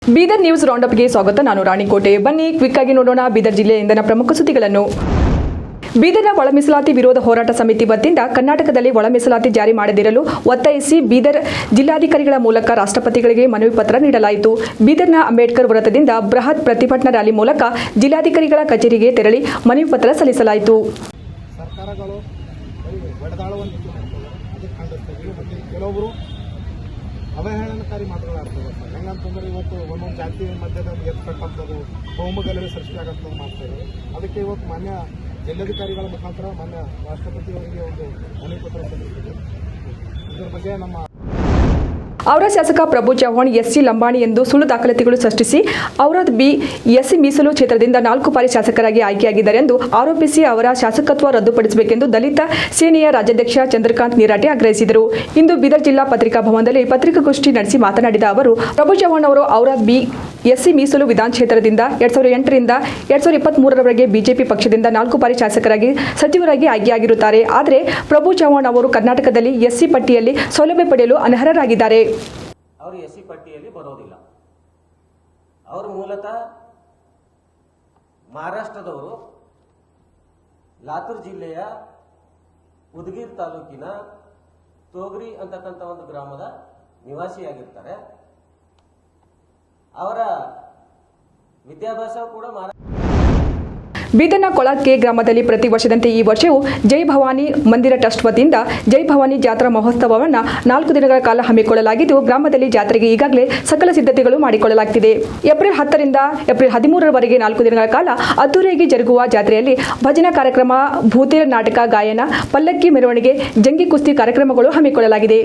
Bidar news ರೌಂಡಪ್ಗೆ ಸ್ವಾಗತ. ನಾನು ರಾಣಿಕೋಟೆ. ಬನ್ನಿ ಕ್ವಿಕ್ ಆಗಿ ನೋಡೋಣ ಬೀದರ್ ಜಿಲ್ಲೆಯಿಂದ ಪ್ರಮುಖ ಸುದ್ದಿಗಳನ್ನು. ಬೀದರ್ನ ಒಳ ಮೀಸಲಾತಿ ವಿರೋಧ ಹೋರಾಟ ಸಮಿತಿ ವತಿಯಿಂದ ಕರ್ನಾಟಕದಲ್ಲಿ ಒಳ ಮೀಸಲಾತಿ ಜಾರಿ ಮಾಡದಿರಲು ಒತ್ತಾಯಿಸಿ ಬೀದರ್ ಜಿಲ್ಲಾಧಿಕಾರಿಗಳ ಮೂಲಕ ರಾಷ್ಟ್ರಪತಿಗಳಿಗೆ ಮನವಿ ಪತ್ರ ನೀಡಲಾಯಿತು. ಬೀದರ್ನ ಅಂಬೇಡ್ಕರ್ ವೃತ್ತದಿಂದ ಬೃಹತ್ ಪ್ರತಿಭಟನಾ ರ್ಯಾಲಿ ಮೂಲಕ ಜಿಲ್ಲಾಧಿಕಾರಿಗಳ ಕಚೇರಿಗೆ ತೆರಳಿ ಮನವಿ ಪತ್ರ ಸಲ್ಲಿಸಲಾಯಿತು. ಸರ್ಕಾರಗಳು ಕೆಲವೊಬ್ಬರು ಅವಹೇಳನಕಾರಿ ಮಾತುಗಳಾಗ್ತದೆ. ಹೆಂಗಂತಂದ್ರೆ ಇವತ್ತು ಒಂದೊಂದು ಜಾತಿ ಮಧ್ಯದಲ್ಲಿ ಎತ್ತಕ್ಕಂಥದ್ದು ಹೋಮಗಲಭೆ ಸೃಷ್ಟಿಯಾಗಂಥದ್ದು ಮಾಡ್ತಾರೆ. ಅದಕ್ಕೆ ಇವತ್ತು ಮಾನ್ಯ ಜಿಲ್ಲಾಧಿಕಾರಿಗಳ ಮುಖಾಂತರ ಮಾನ್ಯ ರಾಷ್ಟ್ರಪತಿಯವರಿಗೆ ಒಂದು ಮನವಿ ಪತ್ರ ಸಲ್ಲಿಸಿದೆ. ಇದರ ಬಗ್ಗೆ ನಮ್ಮ ಅವರ ಶಾಸಕ ಪ್ರಭು ಚವ್ಹಾಣ್ ಎಸ್ಸಿ ಲಂಬಾಣಿ ಎಂದು ಸುಳ್ಳು ದಾಖಲಾತಿಗಳು ಸೃಷ್ಟಿಸಿ ಔರಾದ್ ಬಿ ಎಸ್ಸಿ ಮೀಸಲು ಕ್ಷೇತ್ರದಿಂದ 4 ಬಾರಿ ಶಾಸಕರಾಗಿ ಆಯ್ಕೆಯಾಗಿದ್ದಾರೆ ಎಂದು ಆರೋಪಿಸಿ ಅವರ ಶಾಸಕತ್ವ ರದ್ದುಪಡಿಸಬೇಕೆಂದು ದಲಿತ ಸೇನೆಯ ರಾಜ್ಯಾಧ್ಯಕ್ಷ ಚಂದ್ರಕಾಂತ್ ನೀರಾಟಿ ಆಗ್ರಹಿಸಿದರು. ಇಂದು ಬೀದರ್ ಜಿಲ್ಲಾ ಪತ್ರಿಕಾ ಭವನದಲ್ಲಿ ಪತ್ರಿಕಾಗೋಷ್ಠಿ ನಡೆಸಿ ಮಾತನಾಡಿದ ಅವರು, ಪ್ರಭು ಚವ್ಹಾಣ್ ಅವರು ಔರಾದ್ ಬಿ ಎಸ್ಸಿ ಮೀಸಲು ವಿಧಾನ ಕ್ಷೇತ್ರದಿಂದ 2008 ರಿಂದ 2023ರವರೆಗೆ ಬಿಜೆಪಿ ಪಕ್ಷದಿಂದ 4 ಬಾರಿ ಶಾಸಕರಾಗಿ ಸಚಿವರಾಗಿ ಆಯ್ಕೆಯಾಗಿರುತ್ತಾರೆ. ಆದರೆ ಪ್ರಭು ಚವ್ಹಾಣ್ ಅವರು ಕರ್ನಾಟಕದಲ್ಲಿ ಎಸ್ಸಿ ಪಟ್ಟಿಯಲ್ಲಿ ಸೌಲಭ್ಯ ಪಡೆಯಲು ಅನರ್ಹರಾಗಿದ್ದಾರೆ. ಅವರು ಎಸ್ಸಿ ಪಟ್ಟಿಯಲ್ಲಿ ಬರೋದಿಲ್ಲ. ಅವರು ಮೂಲತಃ ಮಹಾರಾಷ್ಟ್ರದವರು, ಲಾತೂರ್ ಜಿಲ್ಲೆಯ ಉದಗೀರ್ ತಾಲೂಕಿನ ತೋಗರಿ ಅಂತಕ್ಕಂಥ ಒಂದು ಗ್ರಾಮದ ನಿವಾಸಿಯಾಗಿರ್ತಾರೆ. ಅವರ ವಿದ್ಯಾಭ್ಯಾಸ ಕೂಡ ಬೀದರ್ನ ಕೊಳಕೆ ಗ್ರಾಮದಲ್ಲಿ ಪ್ರತಿ ವರ್ಷದಂತೆ ಈ ವರ್ಷವೂ ಜೈ ಭವಾನಿ ಮಂದಿರ ಟ್ರಸ್ಟ್ ವತಿಯಿಂದ ಜೈ ಭವಾನಿ ಜಾತ್ರಾ ಮಹೋತ್ಸವವನ್ನು 4 ದಿನಗಳ ಕಾಲ ಹಮ್ಮಿಕೊಳ್ಳಲಾಗಿದ್ದು, ಗ್ರಾಮದಲ್ಲಿ ಜಾತ್ರೆಗೆ ಈಗಾಗಲೇ ಸಕಲ ಸಿದ್ಧತೆಗಳು ಮಾಡಿಕೊಳ್ಳಲಾಗುತ್ತಿದೆ. ಏಪ್ರಿಲ್ 10 ರಿಂದ ಏಪ್ರಿಲ್ 13ರವರೆಗೆ 4 ದಿನಗಳ ಕಾಲ ಅದ್ದೂರಿಯಾಗಿ ಜರುಗುವ ಜಾತ್ರೆಯಲ್ಲಿ ಭಜನಾ ಕಾರ್ಯಕ್ರಮ, ಭೂತೇರ ನಾಟಕ, ಗಾಯನ, ಪಲ್ಲಕ್ಕಿ ಮೆರವಣಿಗೆ, ಜಂಗಿ ಕುಸ್ತಿ ಕಾರ್ಯಕ್ರಮಗಳು ಹಮ್ಮಿಕೊಳ್ಳಲಾಗಿದೆ.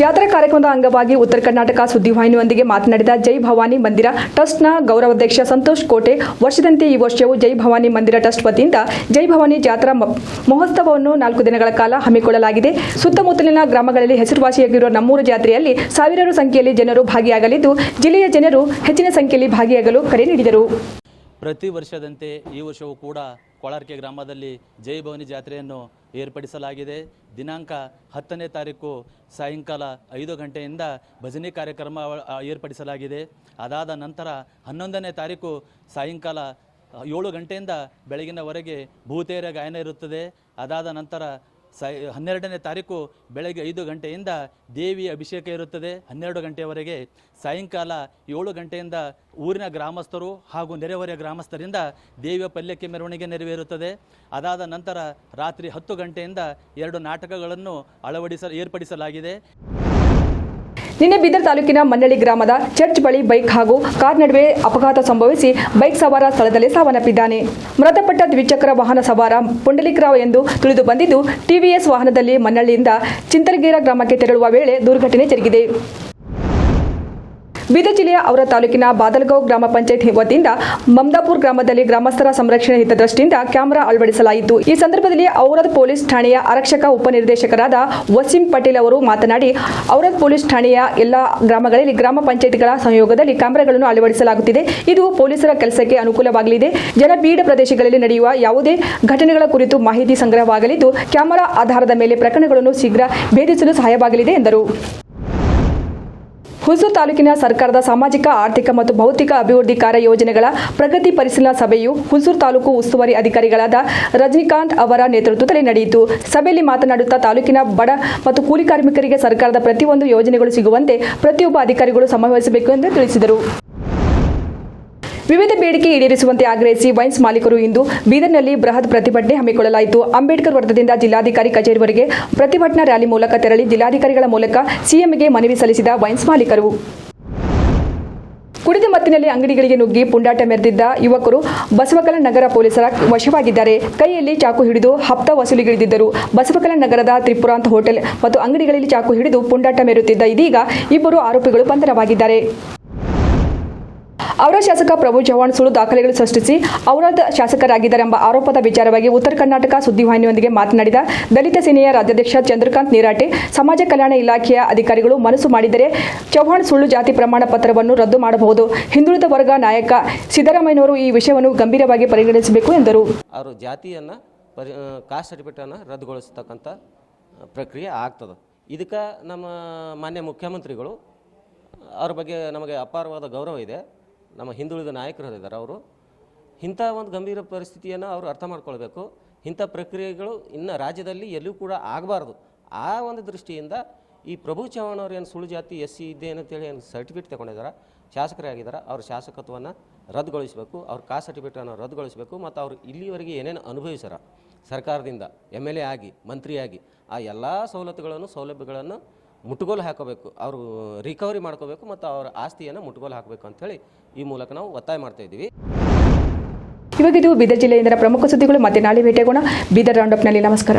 ಜಾತ್ರಾ ಕಾರ್ಯಕ್ರಮದ ಅಂಗವಾಗಿ ಉತ್ತರ ಕರ್ನಾಟಕ ಸುದ್ದಿವಾಹಿನಿಯೊಂದಿಗೆ ಮಾತನಾಡಿದ ಜೈ ಭವಾನಿ ಮಂದಿರ ಟ್ರಸ್ಟ್ನ ಗೌರವಾಧ್ಯಕ್ಷ ಸಂತೋಷ್ ಕೋಟೆ, ವರ್ಷದಂತೆ ಈ ವರ್ಷವೂ ಜೈ ಭವಾನಿ ಮಂದಿರ ಟ್ರಸ್ಟ್ ವತಿಯಿಂದ ಜೈ ಭವಾನಿ ಜಾತ್ರಾ ಮಹೋತ್ಸವವನ್ನು 4 ದಿನಗಳ ಕಾಲ ಹಮ್ಮಿಕೊಳ್ಳಲಾಗಿದೆ. ಸುತ್ತಮುತ್ತಲಿನ ಗ್ರಾಮಗಳಲ್ಲಿ ಹೆಸರುವಾಸಿಯಾಗಿರುವ ನಮ್ಮೂರು ಜಾತ್ರೆಯಲ್ಲಿ ಸಾವಿರಾರು ಸಂಖ್ಯೆಯಲ್ಲಿ ಜನರು ಭಾಗಿಯಾಗಲಿದ್ದು, ಜಿಲ್ಲೆಯ ಜನರು ಹೆಚ್ಚಿನ ಸಂಖ್ಯೆಯಲ್ಲಿ ಭಾಗಿಯಾಗಲು ಕರೆ ನೀಡಿದರು. ಪ್ರತಿ ವರ್ಷದಂತೆ ಈ ವರ್ಷವೂ ಕೂಡ ಕೊಳಾರ್ಕೆ ಗ್ರಾಮದಲ್ಲಿ ಜೈ ಭವಾನಿ ಜಾತ್ರೆಯನ್ನು ಏರ್ಪಡಿಸಲಾಗಿದೆ. ದಿನಾಂಕ 10ನೇ ತಾರೀಕು ಸಾಯಂಕಾಲ 5 ಗಂಟೆಯಿಂದ ಭಜನೆ ಕಾರ್ಯಕ್ರಮ ಏರ್ಪಡಿಸಲಾಗಿದೆ. ಅದಾದ ನಂತರ 11ನೇ ತಾರೀಕು ಸಾಯಂಕಾಲ 7 ಗಂಟೆಯಿಂದ ಬೆಳಗಿನವರೆಗೆ ಭೂತೇರ ಗಾಯನ ಇರುತ್ತದೆ. ಅದಾದ ನಂತರ 12ನೇ ತಾರೀಕು ಬೆಳಗ್ಗೆ 5 ಗಂಟೆಯಿಂದ ದೇವಿಯ ಅಭಿಷೇಕ ಇರುತ್ತದೆ. 12 ಗಂಟೆಯವರೆಗೆ. ಸಾಯಂಕಾಲ 7 ಗಂಟೆಯಿಂದ ಊರಿನ ಗ್ರಾಮಸ್ಥರು ಹಾಗೂ ನೆರೆಹೊರೆಯ ಗ್ರಾಮಸ್ಥರಿಂದ ದೇವಿಯ ಪಲ್ಲಕ್ಕಿ ಮೆರವಣಿಗೆ ನೆರವೇರುತ್ತದೆ. ಅದಾದ ನಂತರ ರಾತ್ರಿ 10 ಗಂಟೆಯಿಂದ 2 ನಾಟಕಗಳನ್ನು ಏರ್ಪಡಿಸಲಾಗಿದೆ. ನಿನ್ನೆ ಬೀದರ್ ತಾಲೂಕಿನ ಮನ್ನಳ್ಳಿ ಗ್ರಾಮದ ಚರ್ಚ್ ಬಳಿ ಬೈಕ್ ಹಾಗೂ ಕಾರ್ ನಡುವೆ ಅಪಘಾತ ಸಂಭವಿಸಿ ಬೈಕ್ ಸವಾರ ಸ್ಥಳದಲ್ಲೇ ಸಾವನ್ನಪ್ಪಿದ್ದಾನೆ. ಮೃತಪಟ್ಟ ದ್ವಿಚಕ್ರ ವಾಹನ ಸವಾರ ಪುಂಡಲಿಕರಾವ್ ಎಂದು ತಿಳಿದು ಬಂದಿದ್ದು, ಟಿವಿಎಸ್ ವಾಹನದಲ್ಲಿ ಮನ್ನಳ್ಳಿಯಿಂದ ಚಿಂತಲಗೇರ ಗ್ರಾಮಕ್ಕೆ ತೆರಳುವ ವೇಳೆ ದುರ್ಘಟನೆ ಜರುಗಿದೆ. ಬೀದರ್ ಜಿಲ್ಲೆಯ ಔರಾದ್ ತಾಲೂಕಿನ ಬಾದಲಗಾಂವ್ ಗ್ರಾಮ ಪಂಚಾಯತ್ ವತಿಯಿಂದ ಮಮದಾಪುರ ಗ್ರಾಮದಲ್ಲಿ ಗ್ರಾಮಸ್ಥರ ಸಂರಕ್ಷಣೆ ಹಿತದೃಷ್ಟಿಯಿಂದ ಕ್ಯಾಮೆರಾ ಅಳವಡಿಸಲಾಯಿತು. ಈ ಸಂದರ್ಭದಲ್ಲಿ ಔರಾದ್ ಪೊಲೀಸ್ ಠಾಣೆಯ ಆರಕ್ಷಕ ಉಪನಿರ್ದೇಶಕರಾದ ವಸೀಂ ಪಟೇಲ್ ಅವರು ಮಾತನಾಡಿ, ಔರಾದ್ ಪೊಲೀಸ್ ಠಾಣೆಯ ಎಲ್ಲ ಗ್ರಾಮಗಳಲ್ಲಿ ಗ್ರಾಮ ಪಂಚಾಯತ್ಗಳ ಸಹಯೋಗದಲ್ಲಿ ಕ್ಯಾಮೆರಾಗಳನ್ನು ಅಳವಡಿಸಲಾಗುತ್ತಿದೆ. ಇದು ಪೊಲೀಸರ ಕೆಲಸಕ್ಕೆ ಅನುಕೂಲವಾಗಲಿದೆ. ಜನಬೀಡ ಪ್ರದೇಶಗಳಲ್ಲಿ ನಡೆಯುವ ಯಾವುದೇ ಘಟನೆಗಳ ಕುರಿತು ಮಾಹಿತಿ ಸಂಗ್ರಹವಾಗಲಿದ್ದು, ಕ್ಯಾಮೆರಾ ಆಧಾರದ ಮೇಲೆ ಪ್ರಕರಣಗಳನ್ನು ಶೀಘ್ರ ಭೇದಿಸಲು ಸಹಾಯವಾಗಲಿದೆ ಎಂದರು. ಹುಲ್ಸೂರು ತಾಲೂಕಿನ ಸರ್ಕಾರದ ಸಾಮಾಜಿಕ, ಆರ್ಥಿಕ ಮತ್ತು ಭೌತಿಕ ಅಭಿವೃದ್ಧಿ ಕಾರ್ಯ ಯೋಜನೆಗಳ ಪ್ರಗತಿ ಪರಿಶೀಲನಾ ಸಭೆಯು ಹುಲ್ಸೂರು ತಾಲೂಕು ಉಸ್ತುವಾರಿ ಅಧಿಕಾರಿಗಳಾದ ರಜನಿಕಾಂತ್ ಅವರ ನೇತೃತ್ವದಲ್ಲಿ ನಡೆಯಿತು. ಸಭೆಯಲ್ಲಿ ಮಾತನಾಡುತ್ತಾ ತಾಲೂಕಿನ ಬಡ ಮತ್ತು ಕೂಲಿ ಕಾರ್ಮಿಕರಿಗೆ ಸರ್ಕಾರದ ಪ್ರತಿಯೊಂದು ಯೋಜನೆಗಳು ಸಿಗುವಂತೆ ಪ್ರತಿಯೊಬ್ಬ ಅಧಿಕಾರಿಗಳು ಶ್ರಮವಹಿಸಬೇಕು ಎಂದು ತಿಳಿಸಿದರು. ವಿವಿಧ ಬೇಡಿಕೆ ಈಡೇರಿಸುವಂತೆ ಆಗ್ರಹಿಸಿ ವೈನ್ಸ್ ಮಾಲೀಕರು ಇಂದು ಬೀದರ್ನಲ್ಲಿ ಬೃಹತ್ ಪ್ರತಿಭಟನೆ ಹಮ್ಮಿಕೊಳ್ಳಲಾಯಿತು. ಅಂಬೇಡ್ಕರ್ ವೃತ್ತದಿಂದ ಜಿಲ್ಲಾಧಿಕಾರಿ ಕಚೇರಿವರೆಗೆ ಪ್ರತಿಭಟನಾ ರ್ಯಾಲಿ ಮೂಲಕ ತೆರಳಿ ಜಿಲ್ಲಾಧಿಕಾರಿಗಳ ಮೂಲಕ ಸಿಎಂಗೆ ಮನವಿ ಸಲ್ಲಿಸಿದ ವೈನ್ಸ್ ಮಾಲೀಕರು. ಕುಡಿದ ಮತ್ತಿನಲ್ಲಿ ಅಂಗಡಿಗಳಿಗೆ ನುಗ್ಗಿ ಪುಂಡಾಟ ಮೆರೆದಿದ್ದ ಯುವಕರು ಬಸವಕಲ್ಯಾಣ ನಗರ ಪೊಲೀಸರ ವಶವಾಗಿದ್ದಾರೆ. ಕೈಯಲ್ಲಿ ಚಾಕು ಹಿಡಿದು ಹಪ್ತ ವಸೂಲಿಗಿಳಿದಿದ್ದರು. ಬಸವಕಲ್ಯಾಣ ನಗರದ ತ್ರಿಪುರಾಂತ್ ಹೋಟೆಲ್ ಮತ್ತು ಅಂಗಡಿಗಳಲ್ಲಿ ಚಾಕು ಹಿಡಿದು ಪುಂಡಾಟ ಮೆರೆಯುತ್ತಿದ್ದ ಇದೀಗ ಇಬ್ಬರು ಆರೋಪಿಗಳು ಬಂಧನವಾಗಿದ್ದಾರೆ. ಅವರ ಶಾಸಕ ಪ್ರಭು ಚವ್ಹಾಣ್ ಸುಳ್ಳು ದಾಖಲೆಗಳು ಸೃಷ್ಟಿಸಿ ಔರಾದ್ ಶಾಸಕರಾಗಿದ್ದಾರೆಂಬ ಆರೋಪದ ವಿಚಾರವಾಗಿ ಉತ್ತರ ಕರ್ನಾಟಕ ಸುದ್ದಿವಾಹಿನಿಯೊಂದಿಗೆ ಮಾತನಾಡಿದ ದಲಿತ ಸೇನೆಯ ರಾಜ್ಯಾಧ್ಯಕ್ಷ ಚಂದ್ರಕಾಂತ್ ನೀರಾಟೆ, ಸಮಾಜ ಕಲ್ಯಾಣ ಇಲಾಖೆಯ ಅಧಿಕಾರಿಗಳು ಮನಸ್ಸು ಮಾಡಿದರೆ ಚವ್ಹಾಣ್ ಸುಳ್ಳು ಜಾತಿ ಪ್ರಮಾಣ ಪತ್ರವನ್ನು ರದ್ದು ಮಾಡಬಹುದು. ಹಿಂದುಳಿದ ವರ್ಗ ನಾಯಕ ಸಿದ್ದರಾಮಯ್ಯನವರು ಈ ವಿಷಯವನ್ನು ಗಂಭೀರವಾಗಿ ಪರಿಗಣಿಸಬೇಕು ಎಂದರು. ಅವರು ಜಾತಿಯನ್ನು ಕಾಸ್ಟ್ ಸರ್ಟಿಫಿಕೇಟನ್ನು ರದ್ದುಗೊಳಿಸ್ತಕ್ಕಂಥ ಪ್ರಕ್ರಿಯೆ ಆಗ್ತದೆ. ಇದಕ್ಕೆ ನಮ್ಮ ಮಾನ್ಯ ಮುಖ್ಯಮಂತ್ರಿಗಳು ಅವ್ರ ಬಗ್ಗೆ ನಮಗೆ ಅಪಾರವಾದ ಗೌರವ ಇದೆ. ನಮ್ಮ ಹಿಂದುಳಿದ ನಾಯಕರು ಇದ್ದಾರೆ. ಅವರು ಇಂಥ ಒಂದು ಗಂಭೀರ ಪರಿಸ್ಥಿತಿಯನ್ನು ಅವರು ಅರ್ಥ ಮಾಡ್ಕೊಳ್ಬೇಕು. ಇಂಥ ಪ್ರಕ್ರಿಯೆಗಳು ಇನ್ನು ರಾಜ್ಯದಲ್ಲಿ ಎಲ್ಲೂ ಕೂಡ ಆಗಬಾರ್ದು. ಆ ಒಂದು ದೃಷ್ಟಿಯಿಂದ ಈ ಪ್ರಭು ಚವ್ಹಾಣ್ ಅವರು ಏನು ಸುಳ್ಳು ಜಾತಿ SC ಇದೆ ಅಂತೇಳಿ ಏನು ಸರ್ಟಿಫಿಕೇಟ್ ತಗೊಂಡಿದ್ದಾರೆ, ಶಾಸಕರೇ ಆಗಿದ್ದಾರೆ, ಅವ್ರ ಶಾಸಕತ್ವವನ್ನು ರದ್ದುಗೊಳಿಸಬೇಕು. ಅವ್ರ ಕಾಸ್ಟ್ ಸರ್ಟಿಫಿಕೇಟನ್ನು ರದ್ದುಗೊಳಿಸಬೇಕು. ಮತ್ತು ಅವರು ಇಲ್ಲಿವರೆಗೆ ಏನೇನು ಅನುಭವಿಸ್ಯಾರ ಸರ್ಕಾರದಿಂದ MLA ಆಗಿ ಮಂತ್ರಿಯಾಗಿ ಆ ಎಲ್ಲ ಸೌಲಭ್ಯಗಳನ್ನು ಮುಟ್ಟುಗೋಲು ಹಾಕೋಬೇಕು. ಅವರು ರಿಕವರಿ ಮಾಡ್ಕೋಬೇಕು ಮತ್ತು ಅವರ ಆಸ್ತಿಯನ್ನು ಮುಟ್ಟುಗೋಲು ಹಾಕಬೇಕು ಅಂಥೇಳಿ ಈ ಮೂಲಕ ನಾವು ಒತ್ತಾಯ ಮಾಡ್ತಾ ಇದ್ದೀವಿ. ಇವಾಗಿದು ಬೀದರ್ ಜಿಲ್ಲೆಯಿಂದ ಪ್ರಮುಖ ಸುದ್ದಿಗಳು. ಮತ್ತೆ ನಾಳೆ ಭೇಟಿಯಾಗೋಣ. ಬೀದರ್ ರೌಂಡಪ್ನಲ್ಲಿ. ನಮಸ್ಕಾರ.